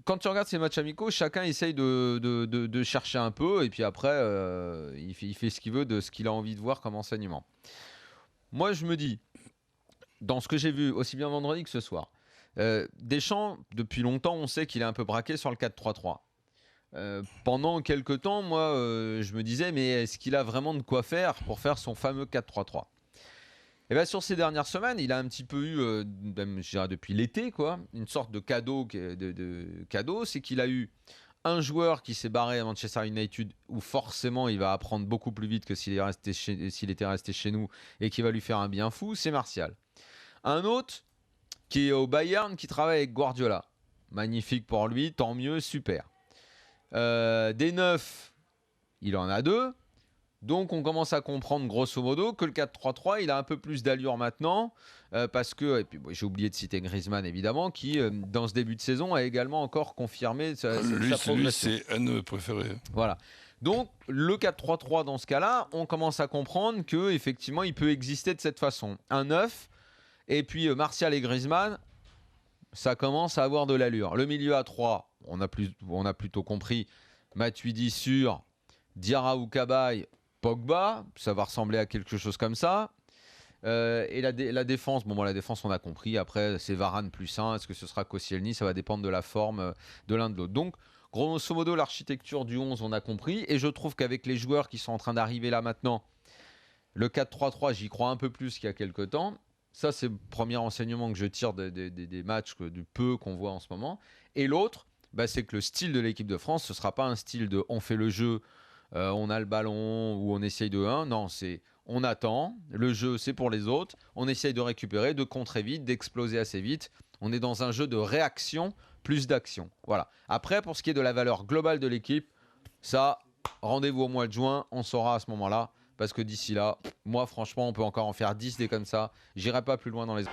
quand tu regardes ces matchs amicaux, chacun essaye de chercher un peu, et puis après, il fait ce qu'il veut de ce qu'il a envie de voir comme enseignement. Moi, je me dis, dans ce que j'ai vu, aussi bien vendredi que ce soir, Deschamps, depuis longtemps, on sait qu'il est un peu braqué sur le 4-3-3. Pendant quelques temps, moi, je me disais, mais est-ce qu'il a vraiment de quoi faire pour faire son fameux 4-3-3? Et bien sur ces dernières semaines, il a un petit peu eu, même je dirais depuis l'été, quoi, une sorte de cadeau, cadeau, c'est qu'il a eu un joueur qui s'est barré à Manchester United, où forcément il va apprendre beaucoup plus vite que s'il était resté chez nous, et qui va lui faire un bien fou, c'est Martial. Un autre qui est au Bayern, qui travaille avec Guardiola. Magnifique pour lui, tant mieux, super. Des neufs, il en a deux. Donc on commence à comprendre grosso modo que le 4-3-3 il a un peu plus d'allure maintenant, parce que, et puis bon, j'ai oublié de citer Griezmann évidemment, qui dans ce début de saison a également encore confirmé sa progression. Lui c'est un de mes préférés. Voilà. Donc le 4-3-3 dans ce cas-là, on commence à comprendre que effectivement il peut exister de cette façon. Un 9 et puis Martial et Griezmann, ça commence à avoir de l'allure. Le milieu à 3, on a plutôt compris. Matuidi sur Diarra ou Cabaye, Pogba, ça va ressembler à quelque chose comme ça. Et la défense, bon, la défense on a compris. Après c'est Varane plus 1, est-ce que ce sera Koscielny? Ça va dépendre de la forme de l'un de l'autre. Donc grosso modo l'architecture du 11 on a compris. Et je trouve qu'avec les joueurs qui sont en train d'arriver là maintenant, le 4-3-3 j'y crois un peu plus qu'il y a quelques temps. Ça c'est le premier enseignement que je tire des matchs du peu qu'on voit en ce moment. Et l'autre, bah, c'est que le style de l'équipe de France, ce ne sera pas un style de on fait le jeu, on a le ballon ou on essaye de 1. Non, c'est on attend, le jeu c'est pour les autres, on essaye de récupérer, de contrer vite, d'exploser assez vite. On est dans un jeu de réaction plus d'action. Voilà. Après, pour ce qui est de la valeur globale de l'équipe, ça, rendez-vous au mois de juin, on saura à ce moment-là. Parce que d'ici là, moi franchement, on peut encore en faire 10 des comme ça. J'irai pas plus loin dans les...